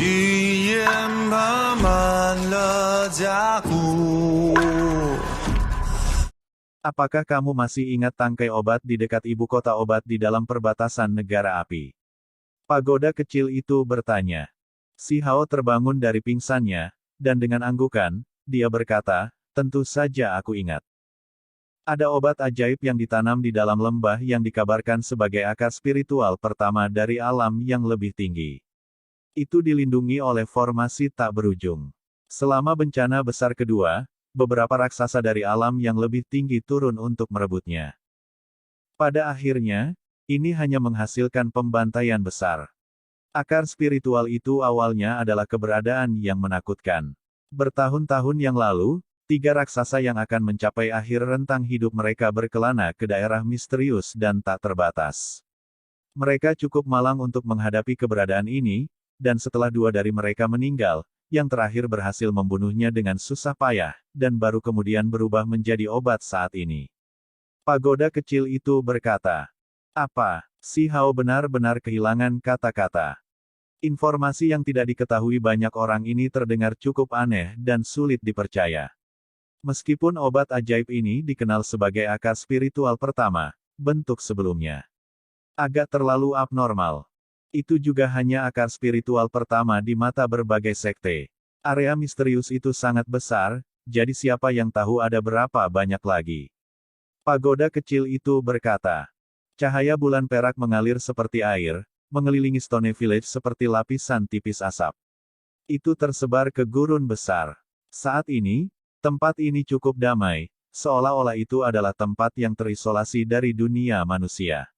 语言爬满了甲骨。 Apakah kamu masih ingat tangkai obat di dekat ibu kota obat di dalam perbatasan negara api? Pagoda kecil itu bertanya. Si Hao terbangun dari pingsannya, dan dengan anggukan, dia berkata, tentu saja aku ingat. Ada obat ajaib yang ditanam di dalam lembah yang dikabarkan sebagai akar spiritual pertama dari alam yang lebih tinggi. Itu dilindungi oleh formasi tak berujung. Selama bencana besar kedua, beberapa raksasa dari alam yang lebih tinggi turun untuk merebutnya. Pada akhirnya, ini hanya menghasilkan pembantaian besar. Akar spiritual itu awalnya adalah keberadaan yang menakutkan. Bertahun-tahun yang lalu, 3 raksasa yang akan mencapai akhir rentang hidup mereka berkelana ke daerah misterius dan tak terbatas. Mereka cukup malang untuk menghadapi keberadaan ini, dan setelah 2 dari mereka meninggal, yang terakhir berhasil membunuhnya dengan susah payah, dan baru kemudian berubah menjadi obat saat ini. Pagoda kecil itu berkata, apa? Si Hao benar-benar kehilangan kata-kata. Informasi yang tidak diketahui banyak orang ini terdengar cukup aneh dan sulit dipercaya. Meskipun obat ajaib ini dikenal sebagai akar spiritual pertama, bentuk sebelumnya agak terlalu abnormal. Itu juga hanya akar spiritual pertama di mata berbagai sekte. Area misterius itu sangat besar, jadi siapa yang tahu ada berapa banyak lagi. Pagoda kecil itu berkata. Cahaya bulan perak mengalir seperti air, mengelilingi Stone Village seperti lapisan tipis asap. Itu tersebar ke gurun besar. Saat ini, tempat ini cukup damai, seolah-olah itu adalah tempat yang terisolasi dari dunia manusia.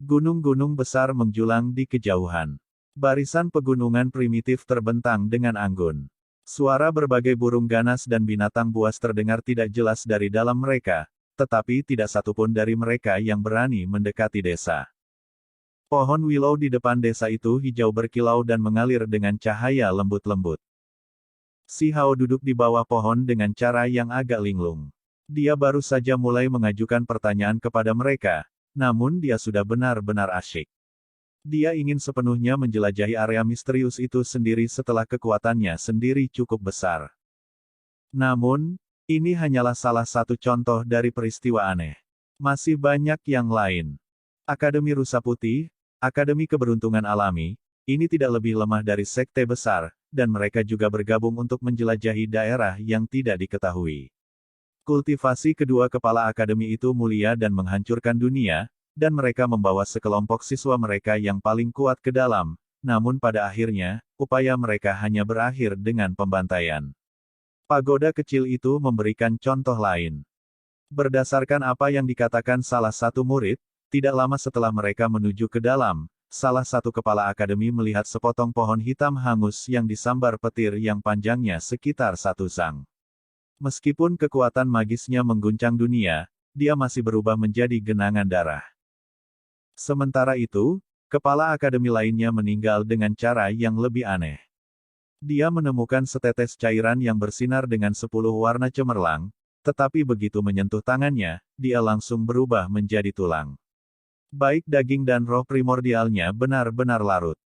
Gunung-gunung besar menjulang di kejauhan. Barisan pegunungan primitif terbentang dengan anggun. Suara berbagai burung ganas dan binatang buas terdengar tidak jelas dari dalam mereka, tetapi tidak satupun dari mereka yang berani mendekati desa. Pohon willow di depan desa itu hijau berkilau dan mengalir dengan cahaya lembut-lembut. Si Hao duduk di bawah pohon dengan cara yang agak linglung. Dia baru saja mulai mengajukan pertanyaan kepada mereka, namun dia sudah benar-benar asyik. Dia ingin sepenuhnya menjelajahi area misterius itu sendiri setelah kekuatannya sendiri cukup besar. Namun, ini hanyalah salah satu contoh dari peristiwa aneh. Masih banyak yang lain. Akademi Rusa Putih, Akademi Keberuntungan Alami, ini tidak lebih lemah dari sekte besar, dan mereka juga bergabung untuk menjelajahi daerah yang tidak diketahui. Kultivasi kedua kepala akademi itu mulia dan menghancurkan dunia, dan mereka membawa sekelompok siswa mereka yang paling kuat ke dalam, namun pada akhirnya, upaya mereka hanya berakhir dengan pembantaian. Pagoda kecil itu memberikan contoh lain. Berdasarkan apa yang dikatakan salah satu murid, tidak lama setelah mereka menuju ke dalam, salah satu kepala akademi melihat sepotong pohon hitam hangus yang disambar petir yang panjangnya sekitar 1 sang. Meskipun kekuatan magisnya mengguncang dunia, dia masih berubah menjadi genangan darah. Sementara itu, kepala akademi lainnya meninggal dengan cara yang lebih aneh. Dia menemukan setetes cairan yang bersinar dengan 10 warna cemerlang, tetapi begitu menyentuh tangannya, dia langsung berubah menjadi tulang. Baik daging dan roh primordialnya benar-benar larut.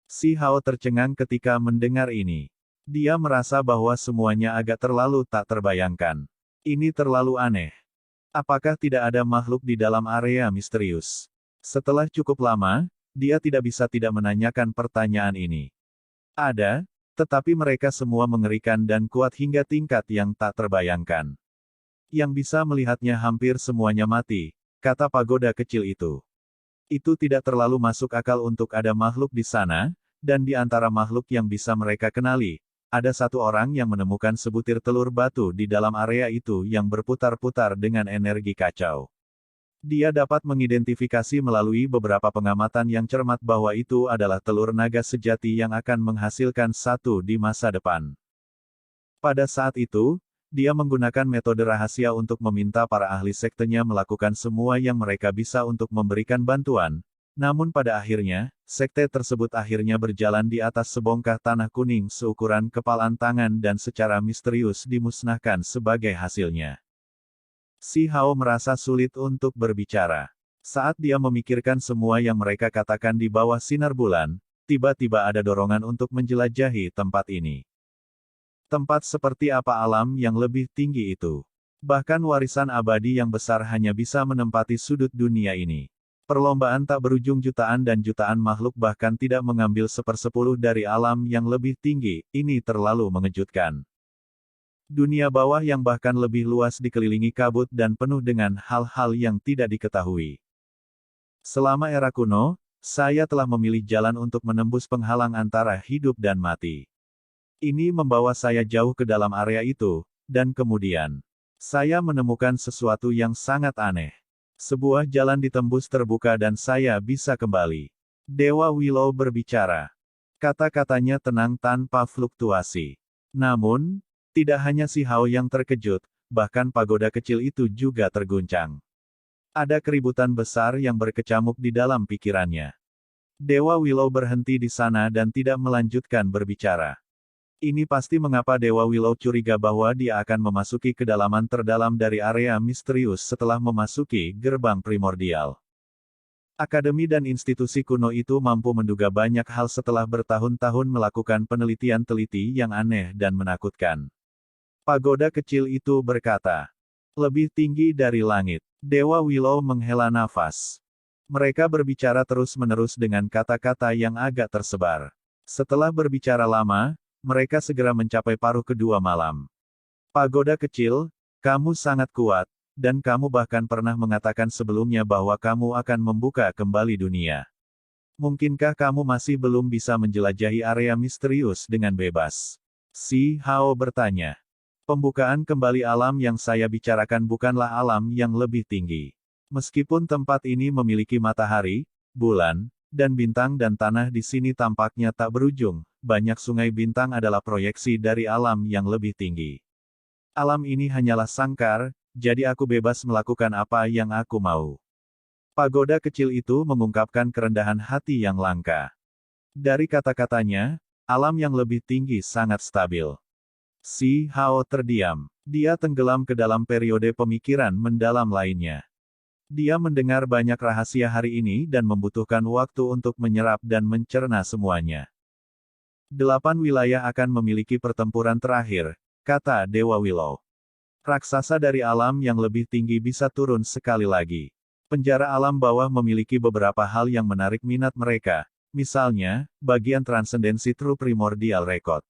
Si Hao tercengang ketika mendengar ini. Dia merasa bahwa semuanya agak terlalu tak terbayangkan. Ini terlalu aneh. Apakah tidak ada makhluk di dalam area misterius? Setelah cukup lama, dia tidak bisa tidak menanyakan pertanyaan ini. Ada, tetapi mereka semua mengerikan dan kuat hingga tingkat yang tak terbayangkan. Yang bisa melihatnya hampir semuanya mati, kata pagoda kecil itu. Itu tidak terlalu masuk akal untuk ada makhluk di sana, dan di antara makhluk yang bisa mereka kenali, ada satu orang yang menemukan sebutir telur batu di dalam area itu yang berputar-putar dengan energi kacau. Dia dapat mengidentifikasi melalui beberapa pengamatan yang cermat bahwa itu adalah telur naga sejati yang akan menghasilkan satu di masa depan. Pada saat itu, dia menggunakan metode rahasia untuk meminta para ahli sektenya melakukan semua yang mereka bisa untuk memberikan bantuan. Namun pada akhirnya, sekte tersebut akhirnya berjalan di atas sebongkah tanah kuning seukuran kepalan tangan dan secara misterius dimusnahkan sebagai hasilnya. Si Hao merasa sulit untuk berbicara. Saat dia memikirkan semua yang mereka katakan di bawah sinar bulan, tiba-tiba ada dorongan untuk menjelajahi tempat ini. Tempat seperti apa alam yang lebih tinggi itu? Bahkan warisan abadi yang besar hanya bisa menempati sudut dunia ini. Perlombaan tak berujung jutaan dan jutaan makhluk bahkan tidak mengambil 1/10 dari alam yang lebih tinggi, ini terlalu mengejutkan. Dunia bawah yang bahkan lebih luas dikelilingi kabut dan penuh dengan hal-hal yang tidak diketahui. Selama era kuno, saya telah memilih jalan untuk menembus penghalang antara hidup dan mati. Ini membawa saya jauh ke dalam area itu, dan kemudian, saya menemukan sesuatu yang sangat aneh. Sebuah jalan ditembus terbuka dan saya bisa kembali. Dewa Willow berbicara. Kata-katanya tenang tanpa fluktuasi. Namun, tidak hanya si Hao yang terkejut, bahkan pagoda kecil itu juga terguncang. Ada keributan besar yang berkecamuk di dalam pikirannya. Dewa Willow berhenti di sana dan tidak melanjutkan berbicara. Ini pasti mengapa Dewa Willow curiga bahwa dia akan memasuki kedalaman terdalam dari area misterius setelah memasuki gerbang primordial. Akademi dan institusi kuno itu mampu menduga banyak hal setelah bertahun-tahun melakukan penelitian teliti yang aneh dan menakutkan. Pagoda kecil itu berkata, "Lebih tinggi dari langit." Dewa Willow menghela nafas. Mereka berbicara terus-menerus dengan kata-kata yang agak tersebar. Setelah berbicara lama, mereka segera mencapai paruh kedua malam. Pagoda kecil, kamu sangat kuat, dan kamu bahkan pernah mengatakan sebelumnya bahwa kamu akan membuka kembali dunia. Mungkinkah kamu masih belum bisa menjelajahi area misterius dengan bebas? Si Hao bertanya. Pembukaan kembali alam yang saya bicarakan bukanlah alam yang lebih tinggi. Meskipun tempat ini memiliki matahari, bulan, dan bintang dan tanah di sini tampaknya tak berujung, banyak sungai bintang adalah proyeksi dari alam yang lebih tinggi. Alam ini hanyalah sangkar, jadi aku bebas melakukan apa yang aku mau. Pagoda kecil itu mengungkapkan kerendahan hati yang langka. Dari kata-katanya, alam yang lebih tinggi sangat stabil. Si Hao terdiam. Dia tenggelam ke dalam periode pemikiran mendalam lainnya. Dia mendengar banyak rahasia hari ini dan membutuhkan waktu untuk menyerap dan mencerna semuanya. 8 wilayah akan memiliki pertempuran terakhir, kata Dewa Willow. Raksasa dari alam yang lebih tinggi bisa turun sekali lagi. Penjara alam bawah memiliki beberapa hal yang menarik minat mereka, misalnya, bagian transendensi True Primordial Record.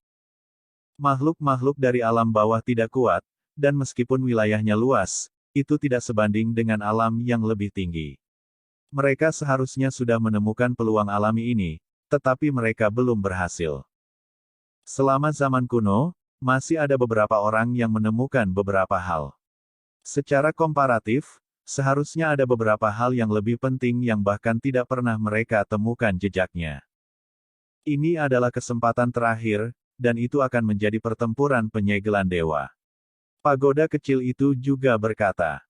Makhluk-makhluk dari alam bawah tidak kuat, dan meskipun wilayahnya luas, itu tidak sebanding dengan alam yang lebih tinggi. Mereka seharusnya sudah menemukan peluang alami ini, tetapi mereka belum berhasil. Selama zaman kuno, masih ada beberapa orang yang menemukan beberapa hal. Secara komparatif, seharusnya ada beberapa hal yang lebih penting yang bahkan tidak pernah mereka temukan jejaknya. Ini adalah kesempatan terakhir, dan itu akan menjadi pertempuran penyegelan dewa. Pagoda kecil itu juga berkata,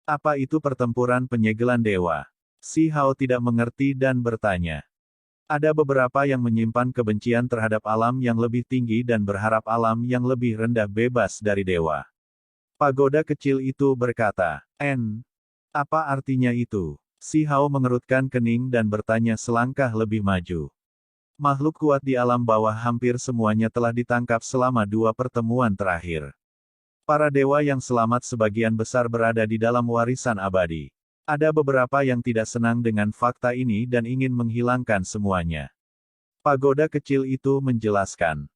"Apa itu pertempuran penyegelan dewa?" Si Hao tidak mengerti dan bertanya. Ada beberapa yang menyimpan kebencian terhadap alam yang lebih tinggi dan berharap alam yang lebih rendah bebas dari dewa. Pagoda kecil itu berkata, Apa artinya itu?" Si Hao mengerutkan kening dan bertanya selangkah lebih maju. Makhluk kuat di alam bawah hampir semuanya telah ditangkap selama 2 pertemuan terakhir. Para dewa yang selamat sebagian besar berada di dalam warisan abadi. Ada beberapa yang tidak senang dengan fakta ini dan ingin menghilangkan semuanya. Pagoda kecil itu menjelaskan.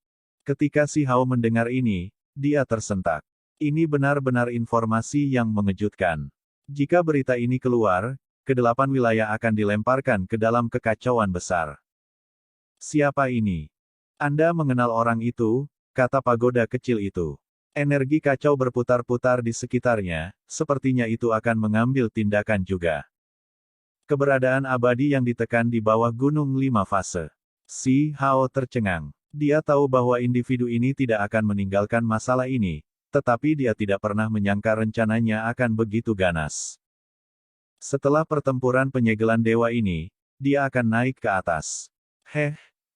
Ketika si Hao mendengar ini, dia tersentak. Ini benar-benar informasi yang mengejutkan. Jika berita ini keluar, ke-8 wilayah akan dilemparkan ke dalam kekacauan besar. Siapa ini? Anda mengenal orang itu, kata pagoda kecil itu. Energi kacau berputar-putar di sekitarnya, sepertinya itu akan mengambil tindakan juga. Keberadaan abadi yang ditekan di bawah gunung 5 fase. Si Hao tercengang. Dia tahu bahwa individu ini tidak akan meninggalkan masalah ini, tetapi dia tidak pernah menyangka rencananya akan begitu ganas. Setelah pertempuran penyegelan dewa ini, dia akan naik ke atas.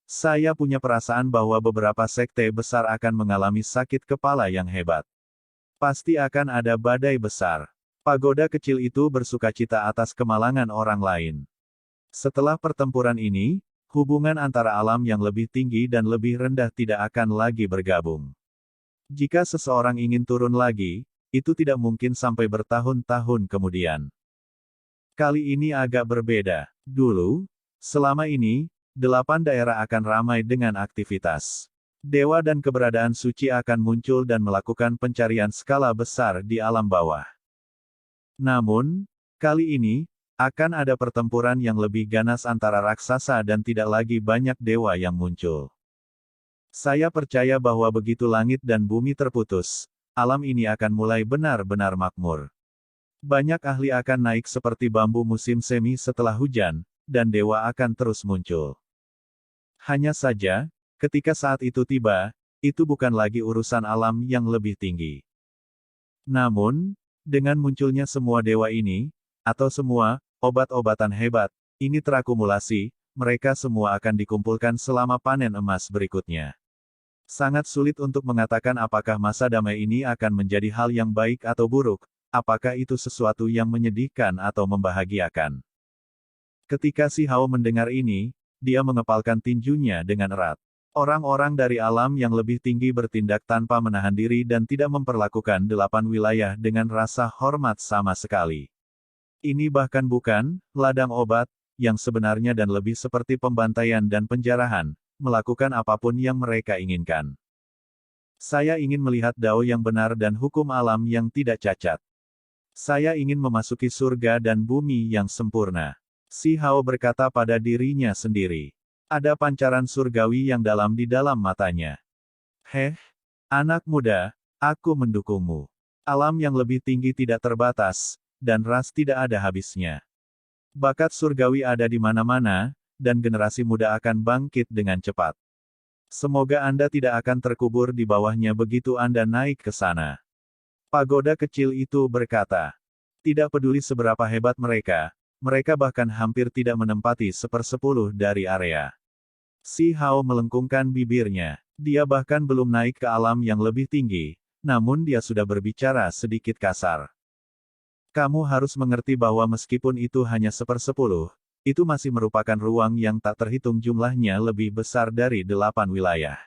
Saya punya perasaan bahwa beberapa sekte besar akan mengalami sakit kepala yang hebat. Pasti akan ada badai besar. Pagoda kecil itu bersukacita atas kemalangan orang lain. Setelah pertempuran ini, hubungan antara alam yang lebih tinggi dan lebih rendah tidak akan lagi bergabung. Jika seseorang ingin turun lagi, itu tidak mungkin sampai bertahun-tahun kemudian. Kali ini agak berbeda. Dulu, selama ini, 8 daerah akan ramai dengan aktivitas. Dewa dan keberadaan suci akan muncul dan melakukan pencarian skala besar di alam bawah. Namun, kali ini, akan ada pertempuran yang lebih ganas antara raksasa dan tidak lagi banyak dewa yang muncul. Saya percaya bahwa begitu langit dan bumi terputus, alam ini akan mulai benar-benar makmur. Banyak ahli akan naik seperti bambu musim semi setelah hujan, dan dewa akan terus muncul. Hanya saja, ketika saat itu tiba, itu bukan lagi urusan alam yang lebih tinggi. Namun, dengan munculnya semua dewa ini, atau semua obat-obatan hebat, ini terakumulasi, mereka semua akan dikumpulkan selama panen emas berikutnya. Sangat sulit untuk mengatakan apakah masa damai ini akan menjadi hal yang baik atau buruk, apakah itu sesuatu yang menyedihkan atau membahagiakan. Ketika Si Hao mendengar ini, dia mengepalkan tinjunya dengan erat. Orang-orang dari alam yang lebih tinggi bertindak tanpa menahan diri dan tidak memperlakukan 8 wilayah dengan rasa hormat sama sekali. Ini bahkan bukan ladang obat, yang sebenarnya dan lebih seperti pembantaian dan penjarahan, melakukan apapun yang mereka inginkan. Saya ingin melihat Dao yang benar dan hukum alam yang tidak cacat. Saya ingin memasuki surga dan bumi yang sempurna. Si Hao berkata pada dirinya sendiri. Ada pancaran surgawi yang dalam di dalam matanya. Heh, anak muda, aku mendukungmu. Alam yang lebih tinggi tidak terbatas, dan ras tidak ada habisnya. Bakat surgawi ada di mana-mana, dan generasi muda akan bangkit dengan cepat. Semoga Anda tidak akan terkubur di bawahnya begitu Anda naik ke sana. Pagoda kecil itu berkata. Tidak peduli seberapa hebat mereka bahkan hampir tidak menempati 1/10 dari area. Si Hao melengkungkan bibirnya. Dia bahkan belum naik ke alam yang lebih tinggi, namun dia sudah berbicara sedikit kasar. Kamu harus mengerti bahwa meskipun itu hanya 1/10, itu masih merupakan ruang yang tak terhitung jumlahnya lebih besar dari 8 wilayah.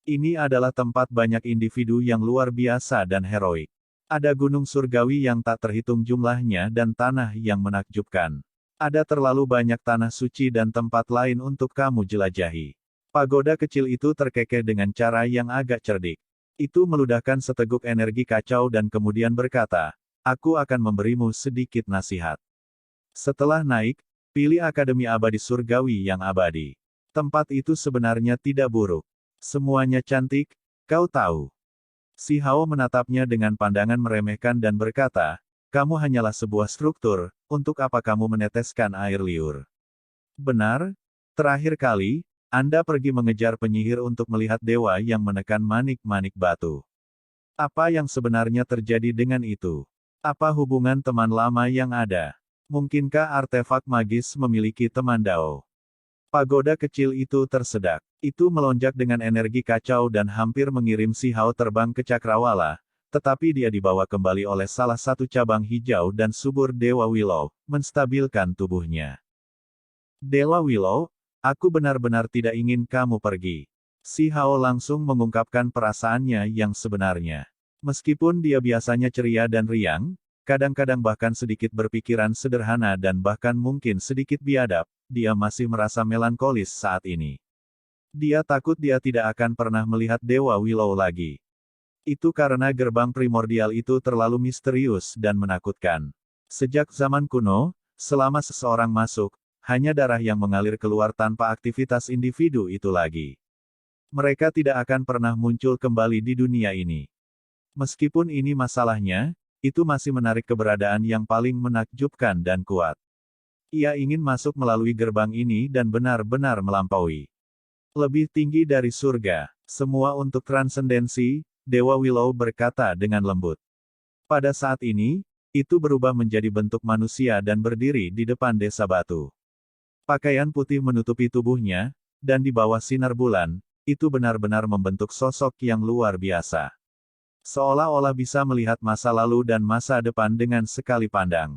Ini adalah tempat banyak individu yang luar biasa dan heroik. Ada gunung surgawi yang tak terhitung jumlahnya dan tanah yang menakjubkan. Ada terlalu banyak tanah suci dan tempat lain untuk kamu jelajahi. Pagoda kecil itu terkekeh dengan cara yang agak cerdik. Itu meludahkan seteguk energi kacau dan kemudian berkata, aku akan memberimu sedikit nasihat. Setelah naik, pilih Akademi Abadi Surgawi yang abadi. Tempat itu sebenarnya tidak buruk. Semuanya cantik, kau tahu. Si Hao menatapnya dengan pandangan meremehkan dan berkata, kamu hanyalah sebuah struktur, untuk apa kamu meneteskan air liur? Benar, terakhir kali, Anda pergi mengejar penyihir untuk melihat dewa yang menekan manik-manik batu. Apa yang sebenarnya terjadi dengan itu? Apa hubungan teman lama yang ada? Mungkinkah artefak magis memiliki teman Dao? Pagoda kecil itu tersedak. Itu melonjak dengan energi kacau dan hampir mengirim Si Hao terbang ke Cakrawala, tetapi dia dibawa kembali oleh salah satu cabang hijau dan subur Dewa Willow, menstabilkan tubuhnya. Dewa Willow, aku benar-benar tidak ingin kamu pergi. Si Hao langsung mengungkapkan perasaannya yang sebenarnya. Meskipun dia biasanya ceria dan riang, kadang-kadang bahkan sedikit berpikiran sederhana dan bahkan mungkin sedikit biadab, dia masih merasa melankolis saat ini. Dia takut dia tidak akan pernah melihat Dewa Willow lagi. Itu karena gerbang primordial itu terlalu misterius dan menakutkan. Sejak zaman kuno, selama seseorang masuk, hanya darah yang mengalir keluar tanpa aktivitas individu itu lagi. Mereka tidak akan pernah muncul kembali di dunia ini. Meskipun ini masalahnya, itu masih menarik keberadaan yang paling menakjubkan dan kuat. Ia ingin masuk melalui gerbang ini dan benar-benar melampaui. Lebih tinggi dari surga, semua untuk transendensi, Dewa Willow berkata dengan lembut. Pada saat ini, itu berubah menjadi bentuk manusia dan berdiri di depan desa batu. Pakaian putih menutupi tubuhnya, dan di bawah sinar bulan, itu benar-benar membentuk sosok yang luar biasa. Seolah-olah bisa melihat masa lalu dan masa depan dengan sekali pandang.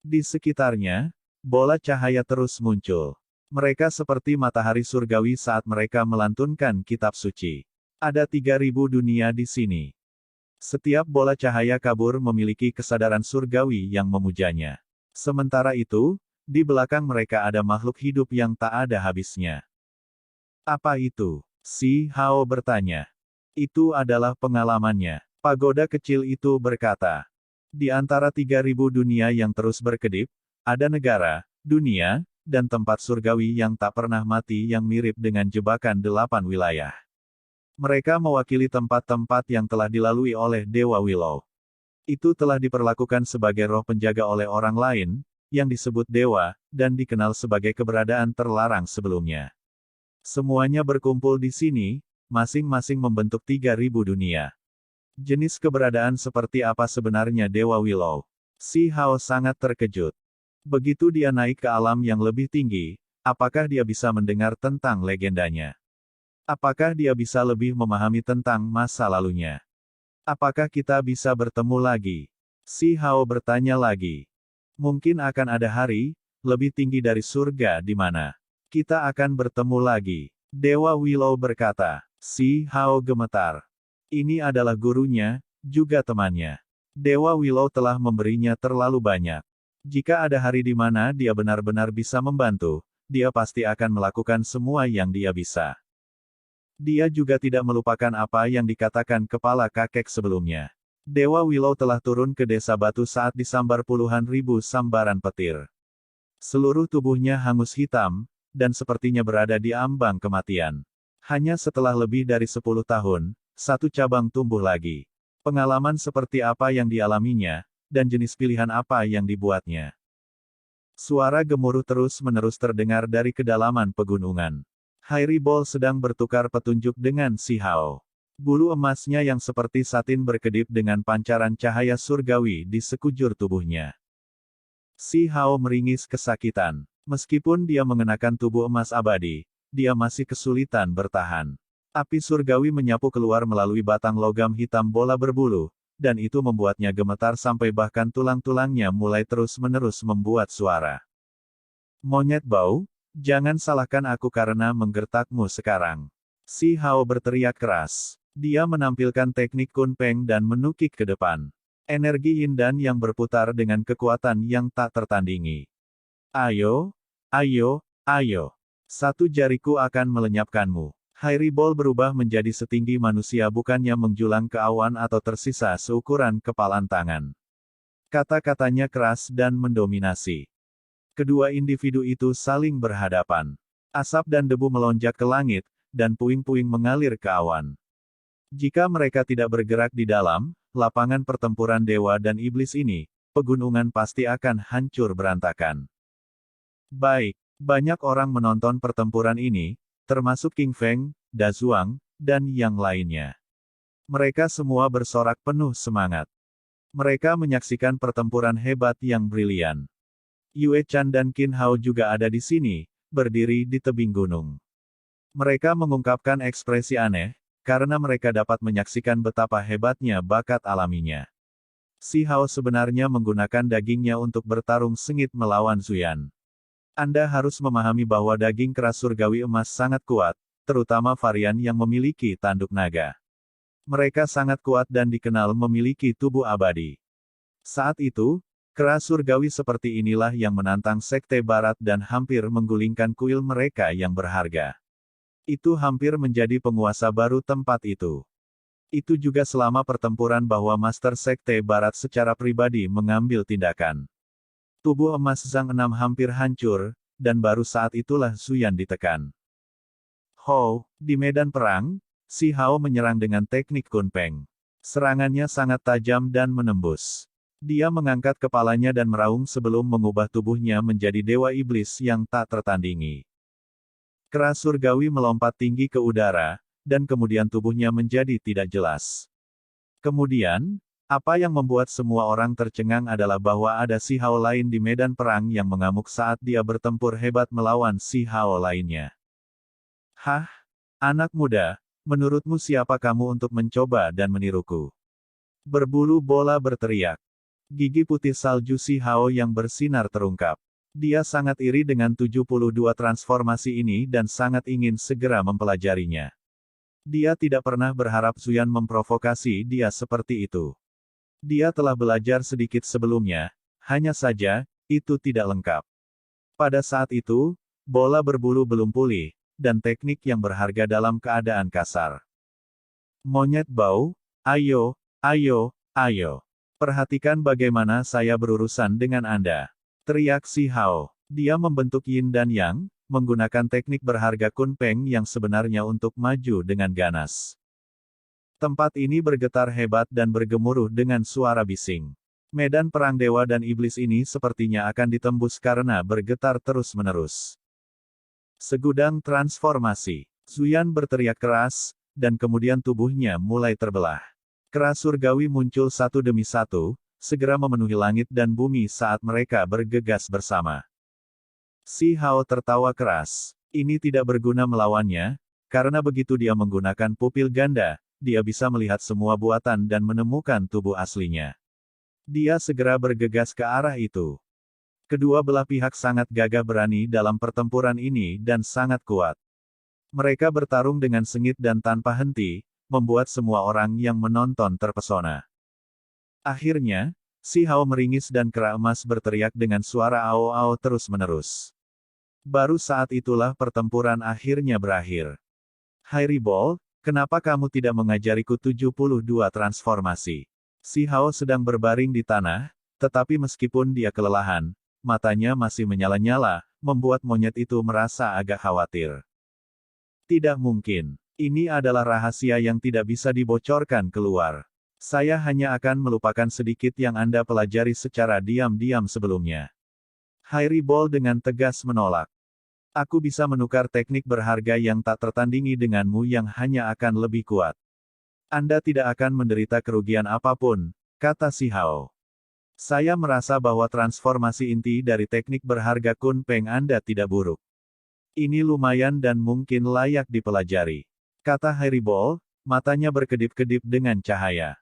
Di sekitarnya, bola cahaya terus muncul. Mereka seperti matahari surgawi saat mereka melantunkan kitab suci. Ada 3.000 dunia di sini. Setiap bola cahaya kabur memiliki kesadaran surgawi yang memujanya. Sementara itu, di belakang mereka ada makhluk hidup yang tak ada habisnya. Apa itu? Si Hao bertanya. Itu adalah pengalamannya. Pagoda kecil itu berkata. Di antara 3.000 dunia yang terus berkedip, ada negara, dunia, dan tempat surgawi yang tak pernah mati yang mirip dengan jebakan 8 wilayah. Mereka mewakili tempat-tempat yang telah dilalui oleh Dewa Willow. Itu telah diperlakukan sebagai roh penjaga oleh orang lain, yang disebut dewa, dan dikenal sebagai keberadaan terlarang sebelumnya. Semuanya berkumpul di sini, masing-masing membentuk 3.000 dunia. Jenis keberadaan seperti apa sebenarnya Dewa Willow? Si Hao sangat terkejut. Begitu dia naik ke alam yang lebih tinggi, apakah dia bisa mendengar tentang legendanya? Apakah dia bisa lebih memahami tentang masa lalunya? Apakah kita bisa bertemu lagi? Si Hao bertanya lagi. Mungkin akan ada hari, lebih tinggi dari surga di mana kita akan bertemu lagi. Dewa Willow berkata. Si Hao gemetar. Ini adalah gurunya, juga temannya. Dewa Willow telah memberinya terlalu banyak. Jika ada hari di mana dia benar-benar bisa membantu, dia pasti akan melakukan semua yang dia bisa. Dia juga tidak melupakan apa yang dikatakan kepala kakek sebelumnya. Dewa Willow telah turun ke desa batu saat disambar puluhan ribu sambaran petir. Seluruh tubuhnya hangus hitam, dan sepertinya berada di ambang kematian. Hanya setelah lebih dari 10 tahun, satu cabang tumbuh lagi. Pengalaman seperti apa yang dialaminya, dan jenis pilihan apa yang dibuatnya. Suara gemuruh terus-menerus terdengar dari kedalaman pegunungan. Hairi Ball sedang bertukar petunjuk dengan si Hao. Bulu emasnya yang seperti satin berkedip dengan pancaran cahaya surgawi di sekujur tubuhnya. Si Hao meringis kesakitan. Meskipun dia mengenakan tubuh emas abadi, dia masih kesulitan bertahan. Api surgawi menyapu keluar melalui batang logam hitam bola berbulu, dan itu membuatnya gemetar sampai bahkan tulang-tulangnya mulai terus-menerus membuat suara. Monyet bau, jangan salahkan aku karena menggertakmu sekarang. Si Hao berteriak keras. Dia menampilkan teknik kunpeng dan menukik ke depan. Energi Yin yang berputar dengan kekuatan yang tak tertandingi. Ayo, ayo, ayo. Satu jariku akan melenyapkanmu. Hairi Ball berubah menjadi setinggi manusia bukannya menjulang ke awan atau tersisa seukuran kepalan tangan. Kata-katanya keras dan mendominasi. Kedua individu itu saling berhadapan. Asap dan debu melonjak ke langit, dan puing-puing mengalir ke awan. Jika mereka tidak bergerak di dalam lapangan pertempuran dewa dan iblis ini, pegunungan pasti akan hancur berantakan. Baik, banyak orang menonton pertempuran ini, termasuk King Feng, Da Zuang, dan yang lainnya. Mereka semua bersorak penuh semangat. Mereka menyaksikan pertempuran hebat yang brilian. Yue Chan dan Qin Hao juga ada di sini, berdiri di tebing gunung. Mereka mengungkapkan ekspresi aneh, karena mereka dapat menyaksikan betapa hebatnya bakat alaminya. Si Hao sebenarnya menggunakan dagingnya untuk bertarung sengit melawan Zuyan. Anda harus memahami bahwa daging keras surgawi emas sangat kuat, terutama varian yang memiliki tanduk naga. Mereka sangat kuat dan dikenal memiliki tubuh abadi. Saat itu, keras surgawi seperti inilah yang menantang Sekte Barat dan hampir menggulingkan kuil mereka yang berharga. Itu hampir menjadi penguasa baru tempat itu. Itu juga selama pertempuran bahwa Master Sekte Barat secara pribadi mengambil tindakan. Tubuh emas Zhang Enam hampir hancur, dan baru saat itulah Zuyan ditekan. Ho, di medan perang, si Hao menyerang dengan teknik kunpeng. Serangannya sangat tajam dan menembus. Dia mengangkat kepalanya dan meraung sebelum mengubah tubuhnya menjadi dewa iblis yang tak tertandingi. Keras surgawi melompat tinggi ke udara, dan kemudian tubuhnya menjadi tidak jelas. Kemudian, apa yang membuat semua orang tercengang adalah bahwa ada si Hao lain di medan perang yang mengamuk saat dia bertempur hebat melawan si Hao lainnya. Hah? Anak muda, menurutmu siapa kamu untuk mencoba dan meniruku? Berbulu bola berteriak. Gigi putih salju si Hao yang bersinar terungkap. Dia sangat iri dengan 72 transformasi ini dan sangat ingin segera mempelajarinya. Dia tidak pernah berharap Zuyan memprovokasi dia seperti itu. Dia telah belajar sedikit sebelumnya, hanya saja, itu tidak lengkap. Pada saat itu, bola berbulu belum pulih, dan teknik yang berharga dalam keadaan kasar. Monyet bau, ayo, ayo, ayo. Perhatikan bagaimana saya berurusan dengan Anda. Teriak si Hao. Dia membentuk yin dan yang, menggunakan teknik berharga Kun Peng yang sebenarnya untuk maju dengan ganas. Tempat ini bergetar hebat dan bergemuruh dengan suara bising. Medan perang dewa dan iblis ini sepertinya akan ditembus karena bergetar terus-menerus. Segudang transformasi. Zuyan berteriak keras, dan kemudian tubuhnya mulai terbelah. Kera surgawi muncul satu demi satu, segera memenuhi langit dan bumi saat mereka bergegas bersama. Si Hao tertawa keras. Ini tidak berguna melawannya, karena begitu dia menggunakan pupil ganda, dia bisa melihat semua buatan dan menemukan tubuh aslinya. Dia segera bergegas ke arah itu. Kedua belah pihak sangat gagah berani dalam pertempuran ini dan sangat kuat. Mereka bertarung dengan sengit dan tanpa henti, membuat semua orang yang menonton terpesona. Akhirnya, si Hao meringis dan kera emas berteriak dengan suara ao-ao terus-menerus. Baru saat itulah pertempuran akhirnya berakhir. Hai Ribol, kenapa kamu tidak mengajariku 72 transformasi? Si Hao sedang berbaring di tanah, tetapi meskipun dia kelelahan, matanya masih menyala-nyala, membuat monyet itu merasa agak khawatir. Tidak mungkin. Ini adalah rahasia yang tidak bisa dibocorkan keluar. Saya hanya akan melupakan sedikit yang Anda pelajari secara diam-diam sebelumnya. Hai Ribol dengan tegas menolak. Aku bisa menukar teknik berharga yang tak tertandingi denganmu yang hanya akan lebih kuat. Anda tidak akan menderita kerugian apapun, kata si Hao. Saya merasa bahwa transformasi inti dari teknik berharga Kun Peng Anda tidak buruk. Ini lumayan dan mungkin layak dipelajari. Kata Hai Ribol, matanya berkedip-kedip dengan cahaya.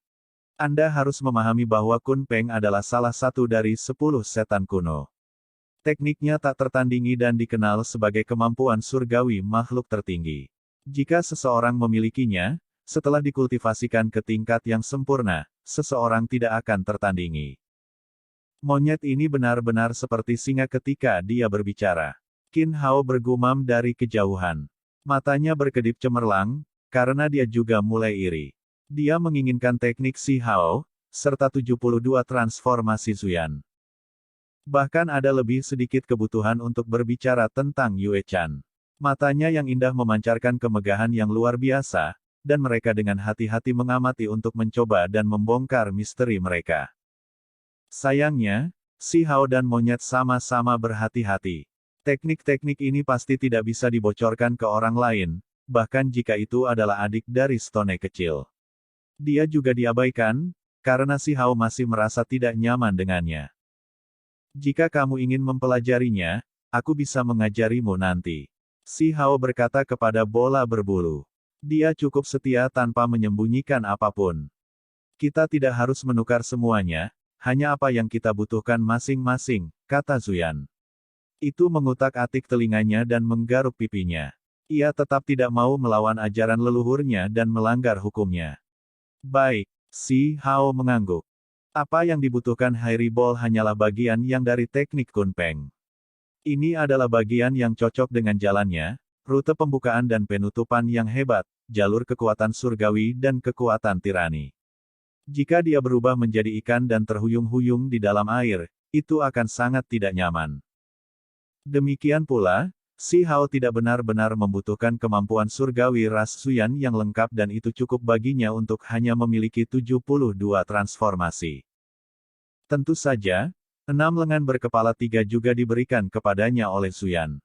Anda harus memahami bahwa Kun Peng adalah salah satu dari 10 setan kuno. Tekniknya tak tertandingi dan dikenal sebagai kemampuan surgawi makhluk tertinggi. Jika seseorang memilikinya, setelah dikultivasikan ke tingkat yang sempurna, seseorang tidak akan tertandingi. Monyet ini benar-benar seperti singa ketika dia berbicara. Qin Hao bergumam dari kejauhan. Matanya berkedip cemerlang, karena dia juga mulai iri. Dia menginginkan teknik si Hao, serta 72 transformasi Zuyan. Bahkan ada lebih sedikit kebutuhan untuk berbicara tentang Yue Chan. Matanya yang indah memancarkan kemegahan yang luar biasa, dan mereka dengan hati-hati mengamati untuk mencoba dan membongkar misteri mereka. Sayangnya, si Hao dan monyet sama-sama berhati-hati. Teknik-teknik ini pasti tidak bisa dibocorkan ke orang lain, bahkan jika itu adalah adik dari Stone kecil. Dia juga diabaikan, karena si Hao masih merasa tidak nyaman dengannya. Jika kamu ingin mempelajarinya, aku bisa mengajarimu nanti. Si Hao berkata kepada bola berbulu. Dia cukup setia tanpa menyembunyikan apapun. Kita tidak harus menukar semuanya, hanya apa yang kita butuhkan masing-masing, kata Zuyan. Itu mengutak-atik telinganya dan menggaruk pipinya. Ia tetap tidak mau melawan ajaran leluhurnya dan melanggar hukumnya. Baik, si Hao mengangguk. Apa yang dibutuhkan Hai Ribol hanyalah bagian yang dari teknik Kun Peng. Ini adalah bagian yang cocok dengan jalannya, rute pembukaan dan penutupan yang hebat, jalur kekuatan surgawi dan kekuatan tirani. Jika dia berubah menjadi ikan dan terhuyung-huyung di dalam air, itu akan sangat tidak nyaman. Demikian pula, si Hao tidak benar-benar membutuhkan kemampuan surgawi ras Zuyan yang lengkap dan itu cukup baginya untuk hanya memiliki 72 transformasi. Tentu saja, 6 lengan berkepala 3 juga diberikan kepadanya oleh Zuyan.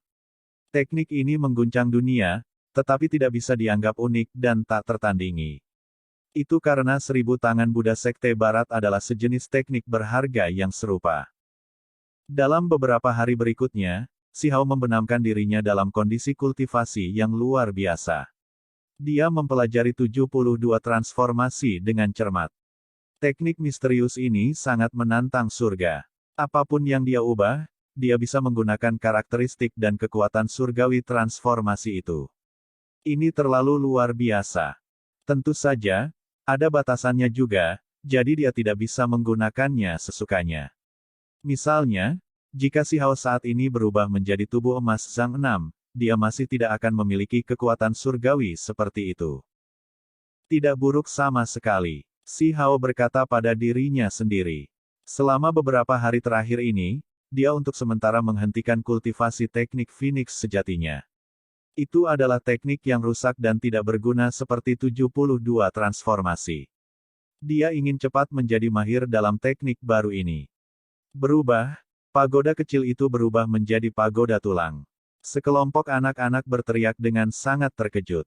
Teknik ini mengguncang dunia, tetapi tidak bisa dianggap unik dan tak tertandingi. Itu karena 1000 tangan Buddha Sekte Barat adalah sejenis teknik berharga yang serupa. Dalam beberapa hari berikutnya, si Hao membenamkan dirinya dalam kondisi kultivasi yang luar biasa. Dia mempelajari 72 transformasi dengan cermat. Teknik misterius ini sangat menantang surga. Apapun yang dia ubah, dia bisa menggunakan karakteristik dan kekuatan surgawi transformasi itu. Ini terlalu luar biasa. Tentu saja, ada batasannya juga, jadi dia tidak bisa menggunakannya sesukanya. Misalnya, jika si Hao saat ini berubah menjadi tubuh emas Zhang 6, dia masih tidak akan memiliki kekuatan surgawi seperti itu. Tidak buruk sama sekali, si Hao berkata pada dirinya sendiri. Selama beberapa hari terakhir ini, dia untuk sementara menghentikan kultivasi teknik Phoenix sejatinya. Itu adalah teknik yang rusak dan tidak berguna seperti 72 transformasi. Dia ingin cepat menjadi mahir dalam teknik baru ini. Berubah, pagoda kecil itu berubah menjadi pagoda tulang. Sekelompok anak-anak berteriak dengan sangat terkejut.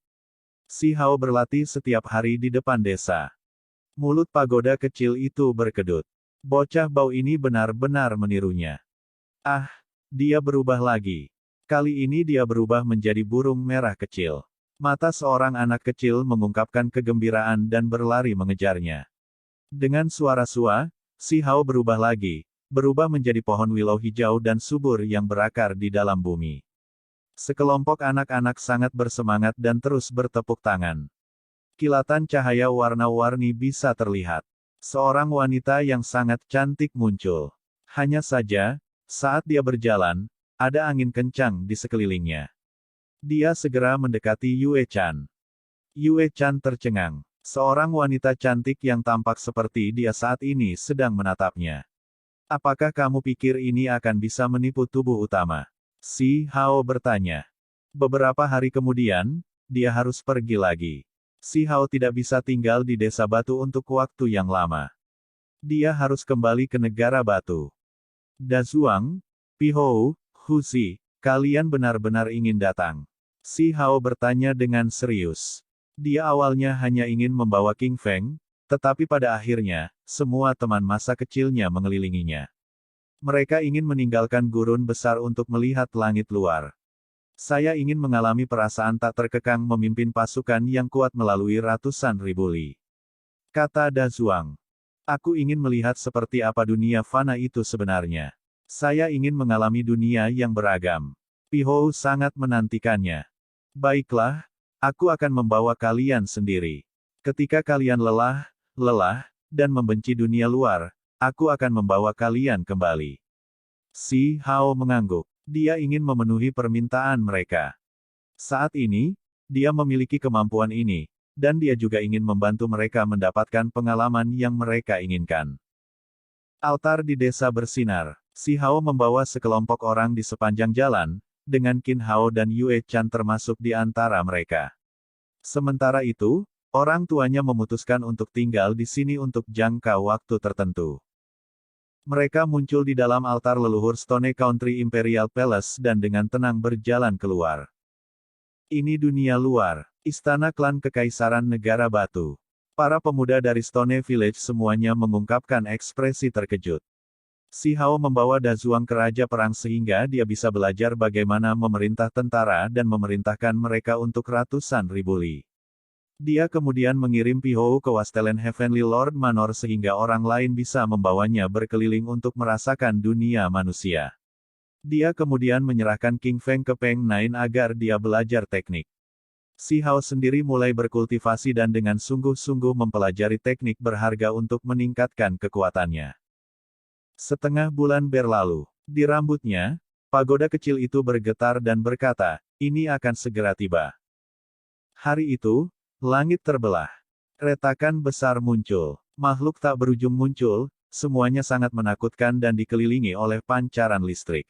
Si Hao berlatih setiap hari di depan desa. Mulut pagoda kecil itu berkedut. Bocah bau ini benar-benar menirunya. Ah, dia berubah lagi. Kali ini dia berubah menjadi burung merah kecil. Mata seorang anak kecil mengungkapkan kegembiraan dan berlari mengejarnya. Dengan suara sua, si Hao berubah lagi, berubah menjadi pohon willow hijau dan subur yang berakar di dalam bumi. Sekelompok anak-anak sangat bersemangat dan terus bertepuk tangan. Kilatan cahaya warna-warni bisa terlihat. Seorang wanita yang sangat cantik muncul. Hanya saja, saat dia berjalan, ada angin kencang di sekelilingnya. Dia segera mendekati Yue Chan. Yue Chan tercengang. Seorang wanita cantik yang tampak seperti dia saat ini sedang menatapnya. Apakah kamu pikir ini akan bisa menipu tubuh utama? Si Hao bertanya. Beberapa hari kemudian, dia harus pergi lagi. Si Hao tidak bisa tinggal di desa batu untuk waktu yang lama. Dia harus kembali ke negara batu. Dazuang, Pihou, Huzi, kalian benar-benar ingin datang? Si Hao bertanya dengan serius. Dia awalnya hanya ingin membawa King Feng, tetapi pada akhirnya, semua teman masa kecilnya mengelilinginya. Mereka ingin meninggalkan gurun besar untuk melihat langit luar. Saya ingin mengalami perasaan tak terkekang memimpin pasukan yang kuat melalui ratusan ribu li. Kata Dazuang. Aku ingin melihat seperti apa dunia fana itu sebenarnya. Saya ingin mengalami dunia yang beragam. Pihou sangat menantikannya. Baiklah, aku akan membawa kalian sendiri. Ketika kalian lelah, dan membenci dunia luar, aku akan membawa kalian kembali. Si Hao mengangguk. Dia ingin memenuhi permintaan mereka. Saat ini, dia memiliki kemampuan ini, dan dia juga ingin membantu mereka mendapatkan pengalaman yang mereka inginkan. Altar di desa bersinar. Si Hao membawa sekelompok orang di sepanjang jalan, dengan Qin Hao dan Yue Chan termasuk di antara mereka. Sementara itu, orang tuanya memutuskan untuk tinggal di sini untuk jangka waktu tertentu. Mereka muncul di dalam altar leluhur Stone Country Imperial Palace dan dengan tenang berjalan keluar. Ini dunia luar, istana klan kekaisaran negara batu. Para pemuda dari Stone Village semuanya mengungkapkan ekspresi terkejut. Si Hao membawa Dazuang ke Raja Perang sehingga dia bisa belajar bagaimana memerintah tentara dan memerintahkan mereka untuk ratusan ribu li. Dia kemudian mengirim Pihou ke Wastelen Heavenly Lord Manor sehingga orang lain bisa membawanya berkeliling untuk merasakan dunia manusia. Dia kemudian menyerahkan King Feng ke Peng Nain agar dia belajar teknik. Si Hao sendiri mulai berkultivasi dan dengan sungguh-sungguh mempelajari teknik berharga untuk meningkatkan kekuatannya. Setengah bulan berlalu. Di rambutnya, pagoda kecil itu bergetar dan berkata, ini akan segera tiba. Hari itu, langit terbelah. Retakan besar muncul. Makhluk tak berujung muncul, semuanya sangat menakutkan dan dikelilingi oleh pancaran listrik.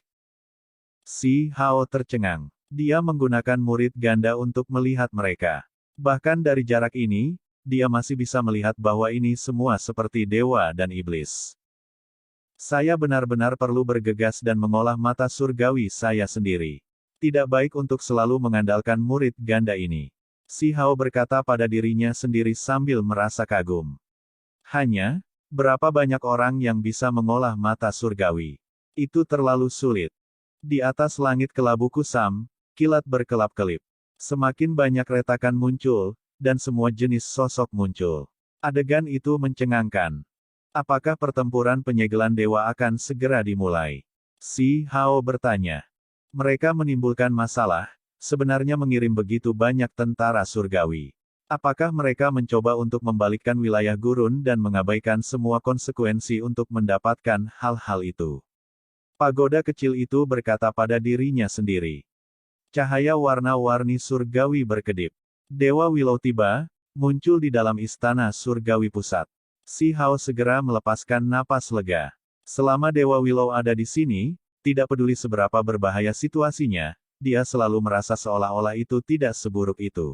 Si Hao tercengang. Dia menggunakan murid ganda untuk melihat mereka. Bahkan dari jarak ini, dia masih bisa melihat bahwa ini semua seperti dewa dan iblis. Saya benar-benar perlu bergegas dan mengolah mata surgawi saya sendiri. Tidak baik untuk selalu mengandalkan murid ganda ini. Si Hao berkata pada dirinya sendiri sambil merasa kagum. Hanya, berapa banyak orang yang bisa mengolah mata surgawi? Itu terlalu sulit. Di atas langit kelabu kusam, kilat berkelap-kelip. Semakin banyak retakan muncul, dan semua jenis sosok muncul. Adegan itu mencengangkan. Apakah pertempuran penyegelan dewa akan segera dimulai? Si Hao bertanya. Mereka menimbulkan masalah, sebenarnya mengirim begitu banyak tentara surgawi. Apakah mereka mencoba untuk membalikkan wilayah gurun dan mengabaikan semua konsekuensi untuk mendapatkan hal-hal itu? Pagoda kecil itu berkata pada dirinya sendiri. Cahaya warna-warni surgawi berkedip. Dewa Willow tiba, muncul di dalam istana surgawi pusat. Si Hao segera melepaskan napas lega. Selama Dewa Willow ada di sini, tidak peduli seberapa berbahaya situasinya, dia selalu merasa seolah-olah itu tidak seburuk itu.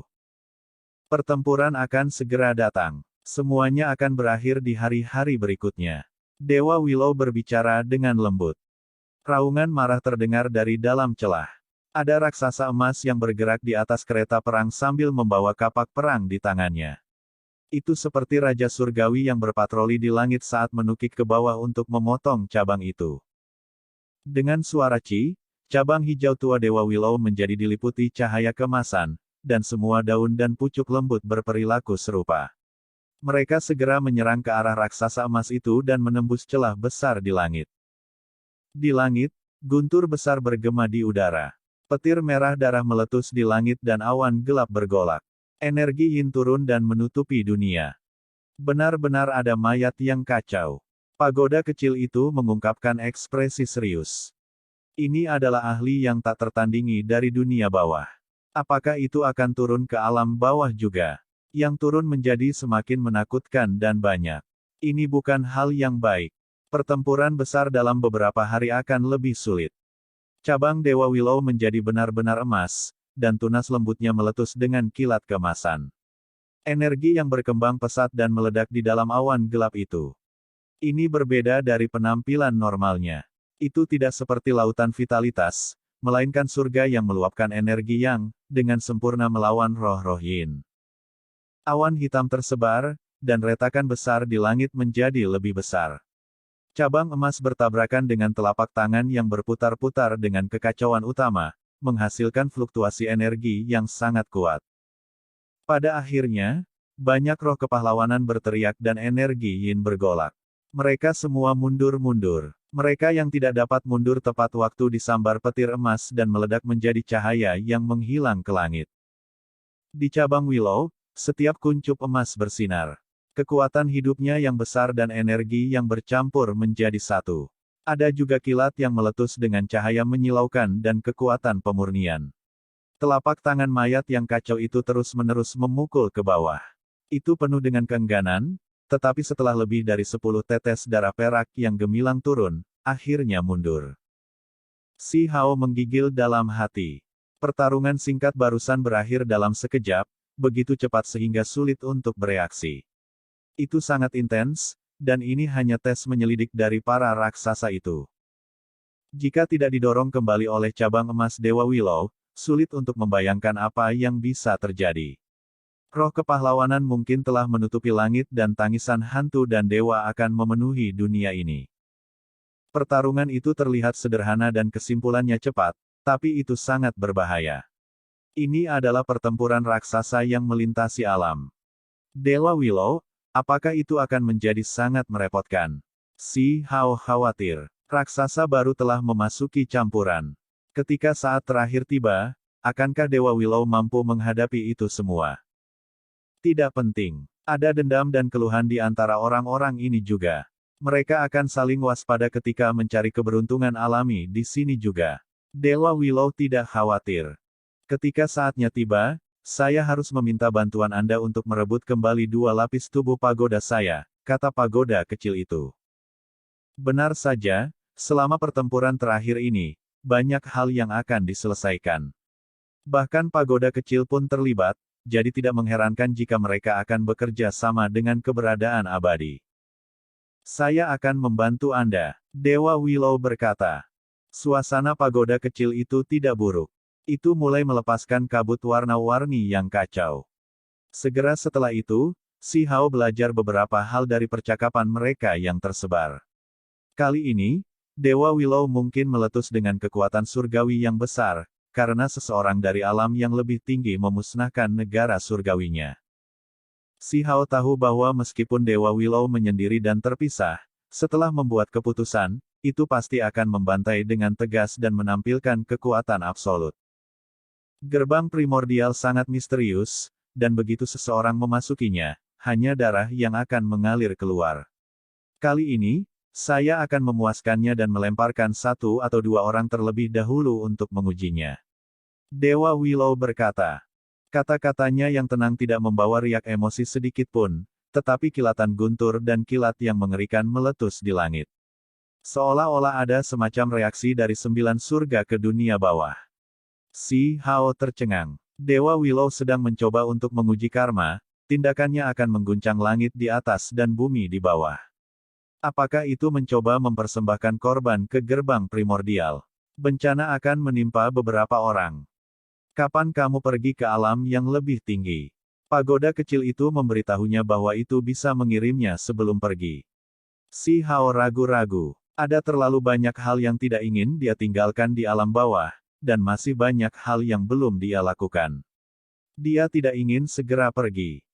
Pertempuran akan segera datang. Semuanya akan berakhir di hari-hari berikutnya. Dewa Willow berbicara dengan lembut. Raungan marah terdengar dari dalam celah. Ada raksasa emas yang bergerak di atas kereta perang sambil membawa kapak perang di tangannya. Itu seperti Raja Surgawi yang berpatroli di langit saat menukik ke bawah untuk memotong cabang itu. Dengan suara cabang hijau tua Dewa Willow menjadi diliputi cahaya kemasan, dan semua daun dan pucuk lembut berperilaku serupa. Mereka segera menyerang ke arah raksasa emas itu dan menembus celah besar di langit. Di langit, guntur besar bergema di udara. Petir merah darah meletus di langit dan awan gelap bergolak. Energi yin turun dan menutupi dunia. Benar-benar ada mayat yang kacau. Pagoda kecil itu mengungkapkan ekspresi serius. Ini adalah ahli yang tak tertandingi dari dunia bawah. Apakah itu akan turun ke alam bawah juga? Yang turun menjadi semakin menakutkan dan banyak. Ini bukan hal yang baik. Pertempuran besar dalam beberapa hari akan lebih sulit. Cabang Dewa Willow menjadi benar-benar emas, dan tunas lembutnya meletus dengan kilat kemasan. Energi yang berkembang pesat dan meledak di dalam awan gelap itu. Ini berbeda dari penampilan normalnya. Itu tidak seperti lautan vitalitas, melainkan surga yang meluapkan energi yang, dengan sempurna melawan roh-roh yin. Awan hitam tersebar, dan retakan besar di langit menjadi lebih besar. Cabang emas bertabrakan dengan telapak tangan yang berputar-putar dengan kekacauan utama, menghasilkan fluktuasi energi yang sangat kuat. Pada akhirnya, banyak roh kepahlawanan berteriak dan energi yin bergolak. Mereka semua mundur-mundur. Mereka yang tidak dapat mundur tepat waktu disambar petir emas dan meledak menjadi cahaya yang menghilang ke langit. Di cabang Willow, setiap kuncup emas bersinar. Kekuatan hidupnya yang besar dan energi yang bercampur menjadi satu. Ada juga kilat yang meletus dengan cahaya menyilaukan dan kekuatan pemurnian. Telapak tangan mayat yang kacau itu terus-menerus memukul ke bawah. Itu penuh dengan keengganan, tetapi setelah lebih dari 10 tetes darah perak yang gemilang turun, akhirnya mundur. Si Hao menggigil dalam hati. Pertarungan singkat barusan berakhir dalam sekejap, begitu cepat sehingga sulit untuk bereaksi. Itu sangat intens, dan ini hanya tes menyelidik dari para raksasa itu. Jika tidak didorong kembali oleh cabang emas Dewa Willow, sulit untuk membayangkan apa yang bisa terjadi. Roh kepahlawanan mungkin telah menutupi langit dan tangisan hantu dan dewa akan memenuhi dunia ini. Pertarungan itu terlihat sederhana dan kesimpulannya cepat, tapi itu sangat berbahaya. Ini adalah pertempuran raksasa yang melintasi alam. Dewa Willow, apakah itu akan menjadi sangat merepotkan? Si Hao khawatir. Raksasa baru telah memasuki campuran. Ketika saat terakhir tiba, akankah Dewa Willow mampu menghadapi itu semua? Tidak penting. Ada dendam dan keluhan di antara orang-orang ini juga. Mereka akan saling waspada ketika mencari keberuntungan alami di sini juga. Dewa Willow tidak khawatir. Ketika saatnya tiba, saya harus meminta bantuan Anda untuk merebut kembali 2 lapis tubuh pagoda saya, kata pagoda kecil itu. Benar saja, selama pertempuran terakhir ini, banyak hal yang akan diselesaikan. Bahkan pagoda kecil pun terlibat, jadi tidak mengherankan jika mereka akan bekerja sama dengan keberadaan abadi. Saya akan membantu Anda, Dewa Willow berkata. Suasana pagoda kecil itu tidak buruk. Itu mulai melepaskan kabut warna-warni yang kacau. Segera setelah itu, si Hao belajar beberapa hal dari percakapan mereka yang tersebar. Kali ini, Dewa Willow mungkin meletus dengan kekuatan surgawi yang besar, karena seseorang dari alam yang lebih tinggi memusnahkan negara surgawinya. Si Hao tahu bahwa meskipun Dewa Willow menyendiri dan terpisah, setelah membuat keputusan, itu pasti akan membantai dengan tegas dan menampilkan kekuatan absolut. Gerbang primordial sangat misterius, dan begitu seseorang memasukinya, hanya darah yang akan mengalir keluar. Kali ini, saya akan memuaskannya dan melemparkan satu atau dua orang terlebih dahulu untuk mengujinya. Dewa Willow berkata. Kata-katanya yang tenang tidak membawa riak emosi sedikit pun, tetapi kilatan guntur dan kilat yang mengerikan meletus di langit. Seolah-olah ada semacam reaksi dari 9 surga ke dunia bawah. Si Hao tercengang. Dewa Willow sedang mencoba untuk menguji karma, tindakannya akan mengguncang langit di atas dan bumi di bawah. Apakah itu mencoba mempersembahkan korban ke gerbang primordial? Bencana akan menimpa beberapa orang. Kapan kamu pergi ke alam yang lebih tinggi? Pagoda kecil itu memberitahunya bahwa itu bisa mengirimnya sebelum pergi. Si Hao ragu-ragu. Ada terlalu banyak hal yang tidak ingin dia tinggalkan di alam bawah, dan masih banyak hal yang belum dia lakukan. Dia tidak ingin segera pergi.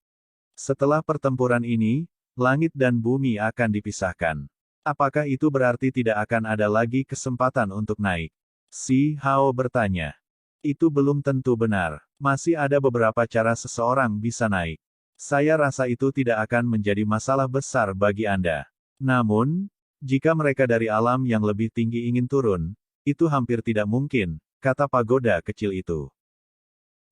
Setelah pertempuran ini, langit dan bumi akan dipisahkan. Apakah itu berarti tidak akan ada lagi kesempatan untuk naik? Si Hao bertanya. Itu belum tentu benar. Masih ada beberapa cara seseorang bisa naik. Saya rasa itu tidak akan menjadi masalah besar bagi Anda. Namun, jika mereka dari alam yang lebih tinggi ingin turun, itu hampir tidak mungkin, kata pagoda kecil itu.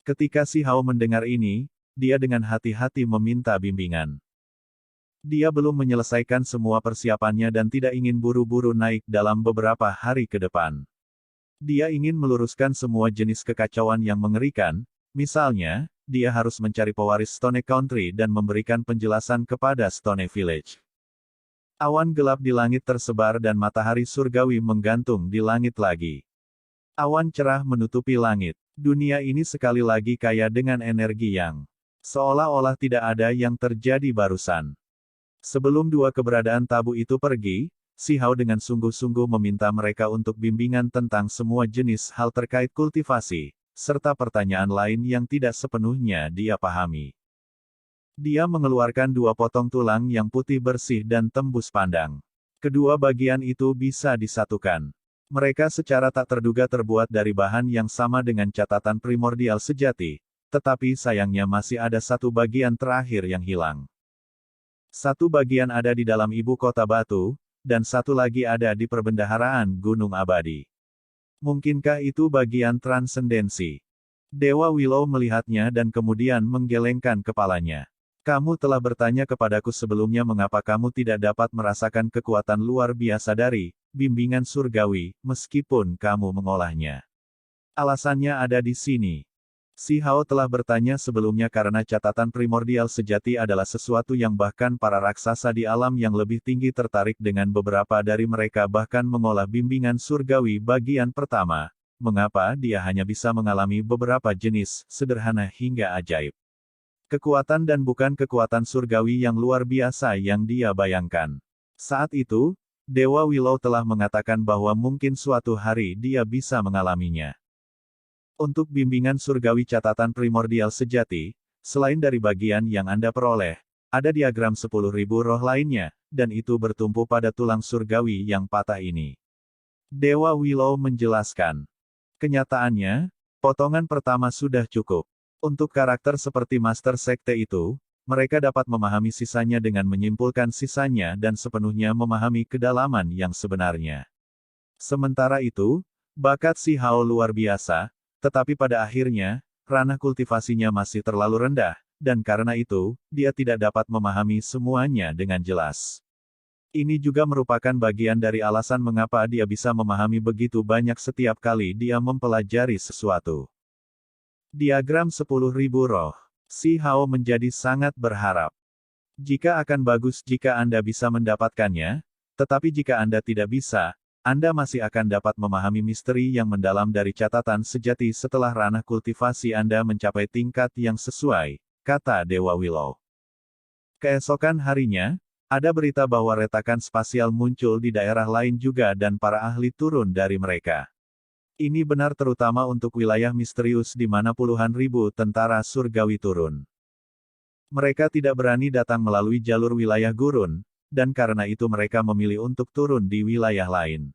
Ketika si Hao mendengar ini, dia dengan hati-hati meminta bimbingan. Dia belum menyelesaikan semua persiapannya dan tidak ingin buru-buru naik dalam beberapa hari ke depan. Dia ingin meluruskan semua jenis kekacauan yang mengerikan, misalnya, dia harus mencari pewaris Stone Country dan memberikan penjelasan kepada Stone Village. Awan gelap di langit tersebar dan matahari surgawi menggantung di langit lagi. Awan cerah menutupi langit. Dunia ini sekali lagi kaya dengan energi yang seolah-olah tidak ada yang terjadi barusan. Sebelum dua keberadaan tabu itu pergi, si Hao dengan sungguh-sungguh meminta mereka untuk bimbingan tentang semua jenis hal terkait kultivasi, serta pertanyaan lain yang tidak sepenuhnya dia pahami. Dia mengeluarkan 2 potong tulang yang putih bersih dan tembus pandang. Kedua bagian itu bisa disatukan. Mereka secara tak terduga terbuat dari bahan yang sama dengan catatan primordial sejati, tetapi sayangnya masih ada satu bagian terakhir yang hilang. Satu bagian ada di dalam ibu kota batu, dan satu lagi ada di perbendaharaan Gunung Abadi. Mungkinkah itu bagian transendensi? Dewa Willow melihatnya dan kemudian menggelengkan kepalanya. Kamu telah bertanya kepadaku sebelumnya mengapa kamu tidak dapat merasakan kekuatan luar biasa dari bimbingan surgawi, meskipun kamu mengolahnya. Alasannya ada di sini. Si Hao telah bertanya sebelumnya karena catatan primordial sejati adalah sesuatu yang bahkan para raksasa di alam yang lebih tinggi tertarik dengan beberapa dari mereka bahkan mengolah bimbingan surgawi bagian pertama, mengapa dia hanya bisa mengalami beberapa jenis, sederhana hingga ajaib. Kekuatan dan bukan kekuatan surgawi yang luar biasa yang dia bayangkan. Saat itu, Dewa Willow telah mengatakan bahwa mungkin suatu hari dia bisa mengalaminya. Untuk bimbingan surgawi catatan primordial sejati, selain dari bagian yang Anda peroleh, ada diagram 10.000 roh lainnya, dan itu bertumpu pada tulang surgawi yang patah ini. Dewa Willow menjelaskan. Kenyataannya, potongan pertama sudah cukup. Untuk karakter seperti Master Sekte itu, mereka dapat memahami sisanya dengan menyimpulkan sisanya dan sepenuhnya memahami kedalaman yang sebenarnya. Sementara itu, bakat si Hao luar biasa, tetapi pada akhirnya, ranah kultivasinya masih terlalu rendah, dan karena itu, dia tidak dapat memahami semuanya dengan jelas. Ini juga merupakan bagian dari alasan mengapa dia bisa memahami begitu banyak setiap kali dia mempelajari sesuatu. Diagram 10.000 roh. Si Hao menjadi sangat berharap. Jika akan bagus jika Anda bisa mendapatkannya, tetapi jika Anda tidak bisa, Anda masih akan dapat memahami misteri yang mendalam dari catatan sejati setelah ranah kultivasi Anda mencapai tingkat yang sesuai, kata Dewa Willow. Keesokan harinya, ada berita bahwa retakan spasial muncul di daerah lain juga dan para ahli turun dari mereka. Ini benar terutama untuk wilayah misterius di mana puluhan ribu tentara surgawi turun. Mereka tidak berani datang melalui jalur wilayah gurun, dan karena itu mereka memilih untuk turun di wilayah lain.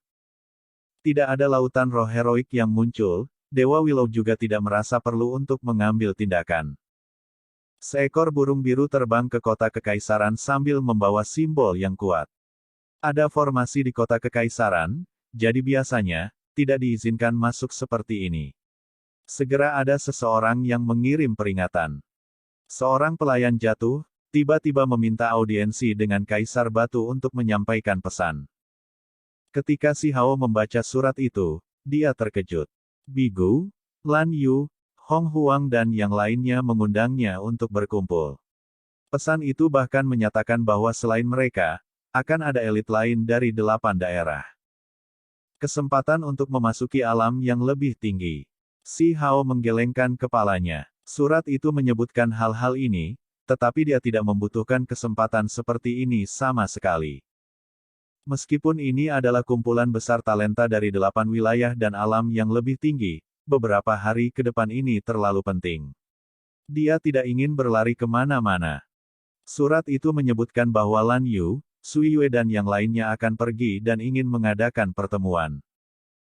Tidak ada lautan roh heroik yang muncul, Dewa Willow juga tidak merasa perlu untuk mengambil tindakan. Seekor burung biru terbang ke kota kekaisaran sambil membawa simbol yang kuat. Ada formasi di kota kekaisaran, jadi biasanya, tidak diizinkan masuk seperti ini. Segera ada seseorang yang mengirim peringatan. Seorang pelayan jatuh, tiba-tiba meminta audiensi dengan Kaisar Batu untuk menyampaikan pesan. Ketika Si Hao membaca surat itu, dia terkejut. Bigu, Lan Yu, Hong Huang dan yang lainnya mengundangnya untuk berkumpul. Pesan itu bahkan menyatakan bahwa selain mereka, akan ada elit lain dari 8 daerah. Kesempatan untuk memasuki alam yang lebih tinggi. Si Hao menggelengkan kepalanya. Surat itu menyebutkan hal-hal ini, tetapi dia tidak membutuhkan kesempatan seperti ini sama sekali. Meskipun ini adalah kumpulan besar talenta dari 8 wilayah dan alam yang lebih tinggi, beberapa hari ke depan ini terlalu penting. Dia tidak ingin berlari kemana-mana. Surat itu menyebutkan bahwa Lan Yu, Sui Yue dan yang lainnya akan pergi dan ingin mengadakan pertemuan.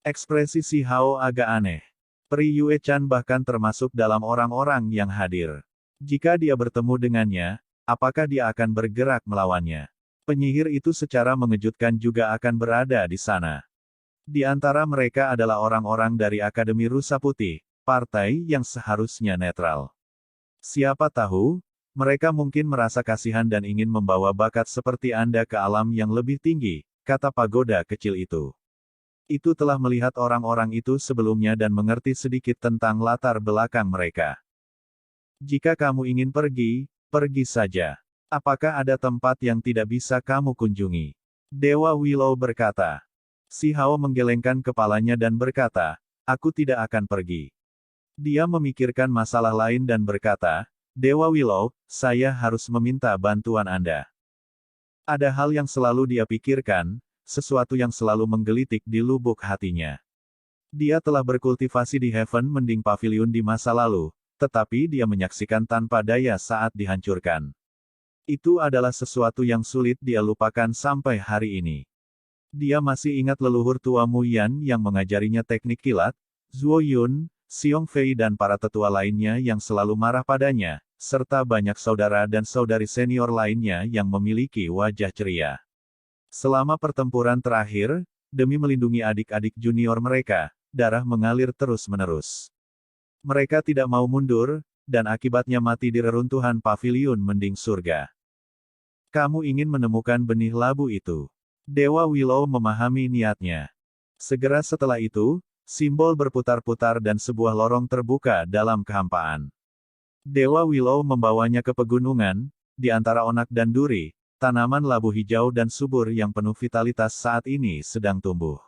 Ekspresi Si Hao agak aneh. Pri Yue Chan bahkan termasuk dalam orang-orang yang hadir. Jika dia bertemu dengannya, apakah dia akan bergerak melawannya? Penyihir itu secara mengejutkan juga akan berada di sana. Di antara mereka adalah orang-orang dari Akademi Rusa Putih, partai yang seharusnya netral. Siapa tahu, mereka mungkin merasa kasihan dan ingin membawa bakat seperti Anda ke alam yang lebih tinggi, kata pagoda kecil itu. Itu telah melihat orang-orang itu sebelumnya dan mengerti sedikit tentang latar belakang mereka. Jika kamu ingin pergi, pergi saja. Apakah ada tempat yang tidak bisa kamu kunjungi? Dewa Willow berkata. Si Hao menggelengkan kepalanya dan berkata, aku tidak akan pergi. Dia memikirkan masalah lain dan berkata, Dewa Willow, saya harus meminta bantuan Anda. Ada hal yang selalu dia pikirkan, sesuatu yang selalu menggelitik di lubuk hatinya. Dia telah berkultivasi di Heaven Mending Pavilion di masa lalu, tetapi dia menyaksikan tanpa daya saat dihancurkan. Itu adalah sesuatu yang sulit dia lupakan sampai hari ini. Dia masih ingat leluhur tua Mu Yan yang mengajarinya teknik kilat, Zuo Yun, Xiong Fei dan para tetua lainnya yang selalu marah padanya, serta banyak saudara dan saudari senior lainnya yang memiliki wajah ceria. Selama pertempuran terakhir, demi melindungi adik-adik junior mereka, darah mengalir terus-menerus. Mereka tidak mau mundur, dan akibatnya mati di reruntuhan paviliun mending surga. Kamu ingin menemukan benih labu itu. Dewa Willow memahami niatnya. Segera setelah itu, simbol berputar-putar dan sebuah lorong terbuka dalam kehampaan. Dewa Willow membawanya ke pegunungan, di antara onak dan duri, tanaman labu hijau dan subur yang penuh vitalitas saat ini sedang tumbuh.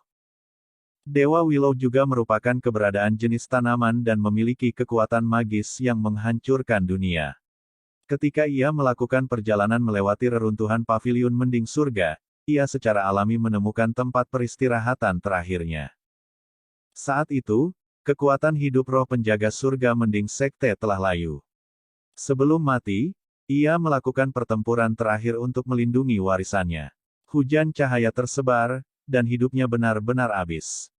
Dewa Willow juga merupakan keberadaan jenis tanaman dan memiliki kekuatan magis yang menghancurkan dunia. Ketika ia melakukan perjalanan melewati reruntuhan paviliun mending surga, ia secara alami menemukan tempat peristirahatan terakhirnya. Saat itu, kekuatan hidup roh penjaga surga mending sekte telah layu. Sebelum mati, ia melakukan pertempuran terakhir untuk melindungi warisannya. Hujan cahaya tersebar, dan hidupnya benar-benar habis.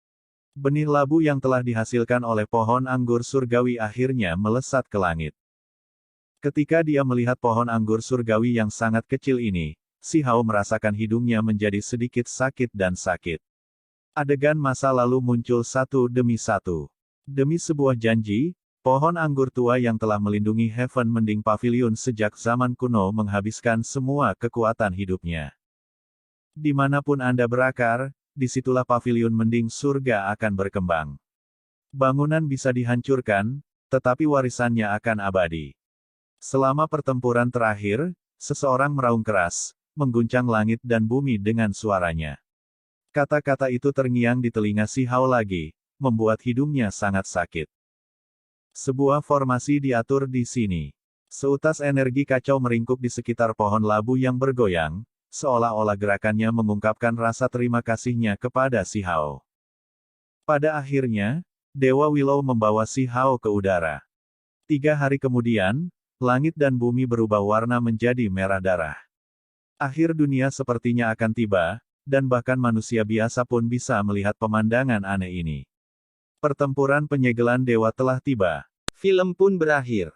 Benih labu yang telah dihasilkan oleh pohon anggur surgawi akhirnya melesat ke langit. Ketika dia melihat pohon anggur surgawi yang sangat kecil ini, Si Hao merasakan hidungnya menjadi sedikit sakit dan sakit. Adegan masa lalu muncul satu demi satu. Demi sebuah janji, pohon anggur tua yang telah melindungi Heaven Mending Pavilion sejak zaman kuno menghabiskan semua kekuatan hidupnya. Dimanapun Anda berakar, disitulah paviliun mending surga akan berkembang. Bangunan bisa dihancurkan, tetapi warisannya akan abadi. Selama pertempuran terakhir, seseorang meraung keras, mengguncang langit dan bumi dengan suaranya. Kata-kata itu terngiang di telinga Si Hao lagi, membuat hidungnya sangat sakit. Sebuah formasi diatur di sini. Seutas energi kacau meringkuk di sekitar pohon labu yang bergoyang, seolah-olah gerakannya mengungkapkan rasa terima kasihnya kepada Si Hao. Pada akhirnya, Dewa Willow membawa Si Hao ke udara. 3 hari kemudian, langit dan bumi berubah warna menjadi merah darah. Akhir dunia sepertinya akan tiba, dan bahkan manusia biasa pun bisa melihat pemandangan aneh ini. Pertempuran penyegelan dewa telah tiba. Film pun berakhir.